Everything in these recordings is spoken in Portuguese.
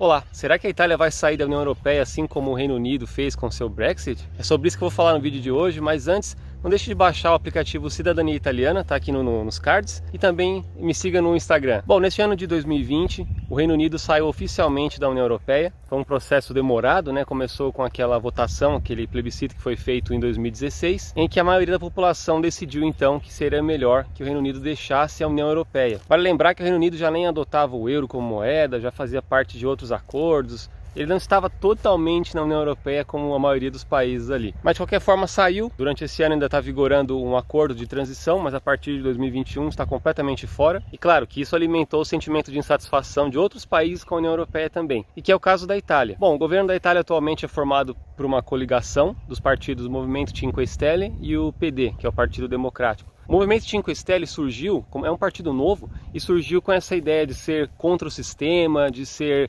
Olá, será que a Itália vai sair da União Europeia assim como o Reino Unido fez com seu Brexit? É sobre isso que eu vou falar no vídeo de hoje, mas antes, não deixe de baixar o aplicativo Cidadania Italiana, tá aqui nos cards, e também me siga no Instagram. Bom, neste ano de 2020, o Reino Unido saiu oficialmente da União Europeia. Foi um processo demorado, né? Começou com aquela votação, aquele plebiscito que foi feito em 2016, em que a maioria da população decidiu então que seria melhor que o Reino Unido deixasse a União Europeia. Vale lembrar que o Reino Unido já nem adotava o euro como moeda, já fazia parte de outros acordos. Ele não estava totalmente na União Europeia como a maioria dos países ali. Mas de qualquer forma saiu. Durante esse ano ainda está vigorando um acordo de transição, mas a partir de 2021 está completamente fora. E claro que isso alimentou o sentimento de insatisfação de outros países com a União Europeia também. E que é o caso da Itália. Bom, o governo da Itália atualmente é formado por uma coligação dos partidos Movimento Cinque Stelle e o PD, que é o Partido Democrático. O Movimento Cinque Stelle surgiu, é um partido novo, e surgiu com essa ideia de ser contra o sistema, de ser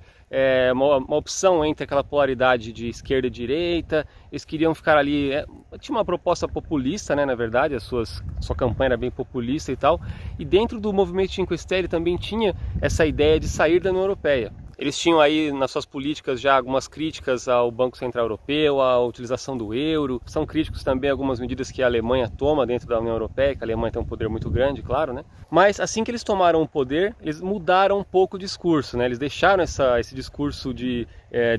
uma opção entre aquela polaridade de esquerda e direita. Eles queriam ficar ali, tinha uma proposta populista, né, na verdade, sua campanha era bem populista e tal, e dentro do Movimento Cinque Stelle também tinha essa ideia de sair da União Europeia. Eles tinham aí nas suas políticas já algumas críticas ao Banco Central Europeu, à utilização do euro. São críticos também a algumas medidas que a Alemanha toma dentro da União Europeia, que a Alemanha tem um poder muito grande, claro, né? Mas assim que eles tomaram o poder, eles mudaram um pouco o discurso, né? Eles deixaram esse discurso de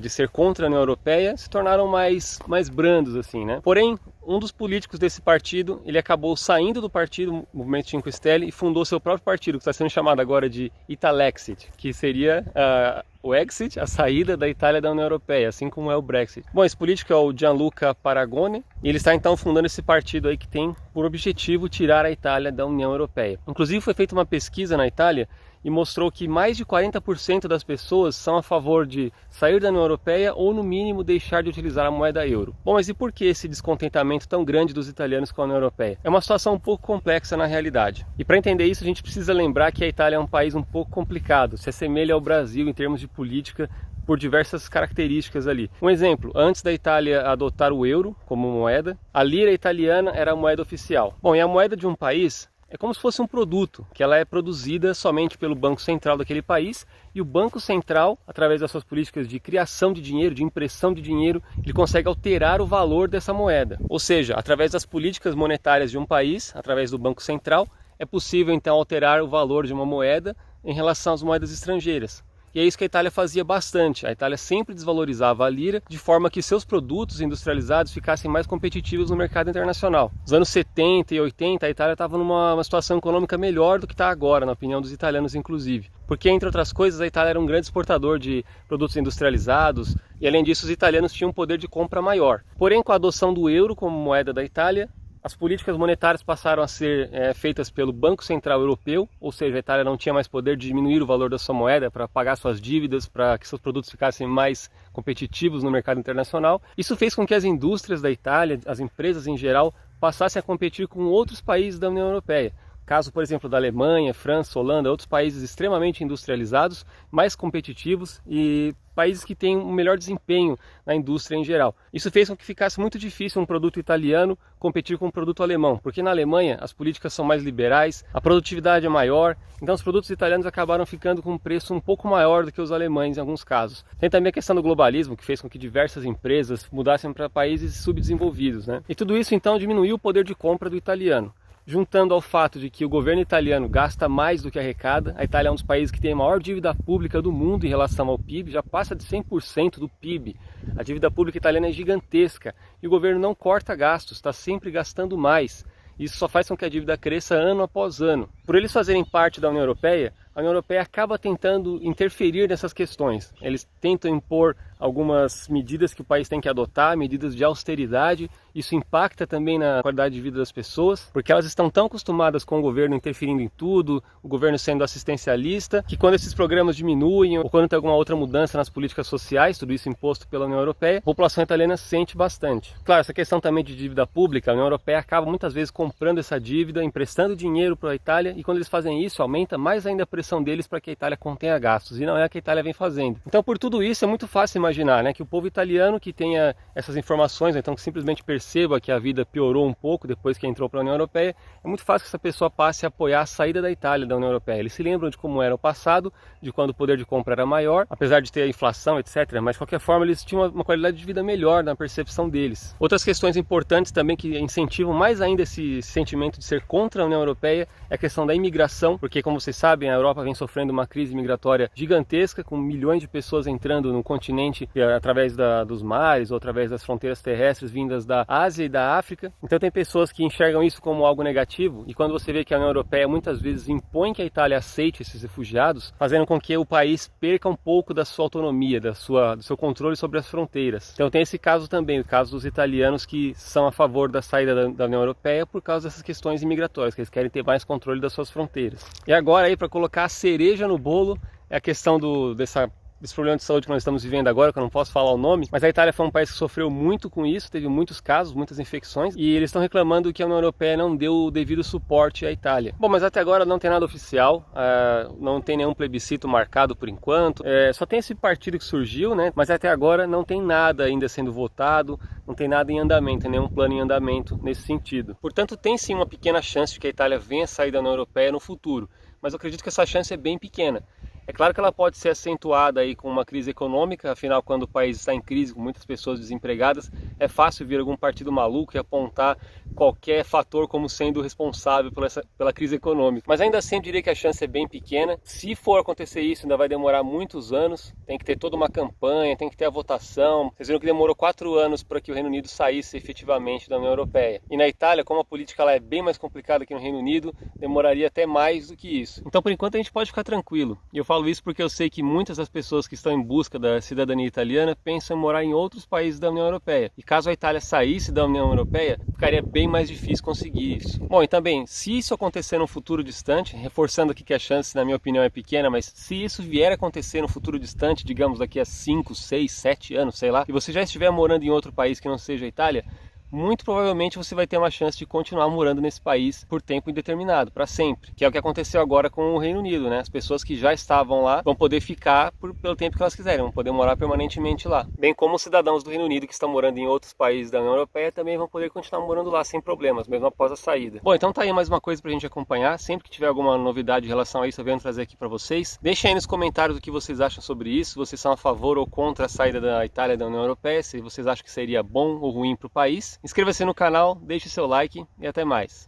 ser contra a União Europeia, se tornaram mais brandos, assim, né? Porém, um dos políticos desse partido, ele acabou saindo do partido Movimento Cinque Stelle e fundou seu próprio partido, que está sendo chamado agora de Italexit, que seria o exit, a saída da Itália da União Europeia, assim como é o Brexit. Bom, esse político é o Gianluca Paragone, e ele está então fundando esse partido aí que tem por objetivo tirar a Itália da União Europeia. Inclusive foi feita uma pesquisa na Itália e mostrou que mais de 40% das pessoas são a favor de sair da União Europeia ou, no mínimo, deixar de utilizar a moeda euro. Bom, mas e por que esse descontentamento tão grande dos italianos com a União Europeia? É uma situação um pouco complexa na realidade. E para entender isso, a gente precisa lembrar que a Itália é um país um pouco complicado, se assemelha ao Brasil em termos de política, por diversas características ali. Um exemplo, antes da Itália adotar o euro como moeda, a lira italiana era a moeda oficial. Bom, e a moeda de um país é como se fosse um produto, que ela é produzida somente pelo Banco Central daquele país, e o Banco Central, através das suas políticas de criação de dinheiro, de impressão de dinheiro, ele consegue alterar o valor dessa moeda. Ou seja, através das políticas monetárias de um país, através do Banco Central, é possível então alterar o valor de uma moeda em relação às moedas estrangeiras. E é isso que a Itália fazia bastante. A Itália sempre desvalorizava a lira de forma que seus produtos industrializados ficassem mais competitivos no mercado internacional. Nos anos 70 e 80, a Itália estava numa situação econômica melhor do que está agora, na opinião dos italianos inclusive. Porque, entre outras coisas, a Itália era um grande exportador de produtos industrializados e, além disso, os italianos tinham um poder de compra maior. Porém, com a adoção do euro como moeda da Itália, as políticas monetárias passaram a ser feitas pelo Banco Central Europeu, ou seja, a Itália não tinha mais poder de diminuir o valor da sua moeda para pagar suas dívidas, para que seus produtos ficassem mais competitivos no mercado internacional. Isso fez com que as indústrias da Itália, as empresas em geral, passassem a competir com outros países da União Europeia. Caso, por exemplo, da Alemanha, França, Holanda, outros países extremamente industrializados, mais competitivos e países que têm um melhor desempenho na indústria em geral. Isso fez com que ficasse muito difícil um produto italiano competir com um produto alemão, porque na Alemanha as políticas são mais liberais, a produtividade é maior, então os produtos italianos acabaram ficando com um preço um pouco maior do que os alemães em alguns casos. Tem também a questão do globalismo, que fez com que diversas empresas mudassem para países subdesenvolvidos, né? E tudo isso então diminuiu o poder de compra do italiano. Juntando ao fato de que o governo italiano gasta mais do que arrecada, a Itália é um dos países que tem a maior dívida pública do mundo em relação ao PIB, já passa de 100% do PIB. A dívida pública italiana é gigantesca e o governo não corta gastos, está sempre gastando mais. Isso só faz com que a dívida cresça ano após ano. Por eles fazerem parte da União Europeia, a União Europeia acaba tentando interferir nessas questões. Eles tentam impor algumas medidas que o país tem que adotar, medidas de austeridade. Isso impacta também na qualidade de vida das pessoas, porque elas estão tão acostumadas com o governo interferindo em tudo, o governo sendo assistencialista, que quando esses programas diminuem ou quando tem alguma outra mudança nas políticas sociais, tudo isso imposto pela União Europeia, a população italiana sente bastante. Claro, essa questão também de dívida pública, a União Europeia acaba muitas vezes comprando essa dívida, emprestando dinheiro para a Itália, e quando eles fazem isso, aumenta mais ainda a pressão deles para que a Itália contenha gastos, e não é o que a Itália vem fazendo. Então, por tudo isso, é muito fácil imaginar, né, que o povo italiano que tenha essas informações, então que simplesmente perceba perceba que a vida piorou um pouco depois que entrou para a União Europeia, é muito fácil que essa pessoa passe a apoiar a saída da Itália da União Europeia. Eles se lembram de como era o passado, de quando o poder de compra era maior, apesar de ter a inflação, etc. Mas de qualquer forma eles tinham uma qualidade de vida melhor na percepção deles. Outras questões importantes também que incentivam mais ainda esse sentimento de ser contra a União Europeia é a questão da imigração, porque como vocês sabem, a Europa vem sofrendo uma crise migratória gigantesca, com milhões de pessoas entrando no continente através dos mares ou através das fronteiras terrestres vindas da Ásia e da África. Então tem pessoas que enxergam isso como algo negativo, e quando você vê que a União Europeia muitas vezes impõe que a Itália aceite esses refugiados, fazendo com que o país perca um pouco da sua autonomia, do seu controle sobre as fronteiras. Então tem esse caso também, o caso dos italianos que são a favor da saída da União Europeia por causa dessas questões imigratórias, que eles querem ter mais controle das suas fronteiras. E agora aí, para colocar a cereja no bolo, é a questão desse problema de saúde que nós estamos vivendo agora, que eu não posso falar o nome, mas a Itália foi um país que sofreu muito com isso, teve muitos casos, muitas infecções, e eles estão reclamando que a União Europeia não deu o devido suporte à Itália. Bom, mas até agora não tem nada oficial, não tem nenhum plebiscito marcado por enquanto, só tem esse partido que surgiu, né? Mas até agora não tem nada ainda sendo votado, não tem nada em andamento, nenhum plano em andamento nesse sentido. Portanto, tem sim uma pequena chance de que a Itália venha sair da União Europeia no futuro, mas eu acredito que essa chance é bem pequena. É claro que ela pode ser acentuada aí com uma crise econômica, afinal, quando o país está em crise, com muitas pessoas desempregadas, é fácil vir algum partido maluco e apontar qualquer fator como sendo responsável pela crise econômica. Mas ainda assim eu diria que a chance é bem pequena. Se for acontecer isso, ainda vai demorar muitos anos, tem que ter toda uma campanha, tem que ter a votação. Vocês viram que demorou 4 anos para que o Reino Unido saísse efetivamente da União Europeia. E na Itália, como a política lá é bem mais complicada que no Reino Unido, demoraria até mais do que isso. Então, por enquanto, a gente pode ficar tranquilo. E eu falo isso porque eu sei que muitas das pessoas que estão em busca da cidadania italiana pensam em morar em outros países da União Europeia. E caso a Itália saísse da União Europeia, ficaria bem mais difícil conseguir isso. Bom, e também, se isso acontecer num futuro distante, reforçando aqui que a chance, na minha opinião, é pequena, mas se isso vier a acontecer no futuro distante, digamos daqui a 5, 6, 7 anos, sei lá, e você já estiver morando em outro país que não seja a Itália, muito provavelmente você vai ter uma chance de continuar morando nesse país por tempo indeterminado, para sempre, que é o que aconteceu agora com o Reino Unido, né? As pessoas que já estavam lá vão poder ficar pelo tempo que elas quiserem, vão poder morar permanentemente lá. Bem como os cidadãos do Reino Unido que estão morando em outros países da União Europeia também vão poder continuar morando lá sem problemas, mesmo após a saída. Bom, então tá aí mais uma coisa pra gente acompanhar, sempre que tiver alguma novidade em relação a isso eu venho trazer aqui para vocês. Deixem aí nos comentários o que vocês acham sobre isso, se vocês são a favor ou contra a saída da Itália da União Europeia, se vocês acham que seria bom ou ruim para o país. Inscreva-se no canal, deixe seu like e até mais.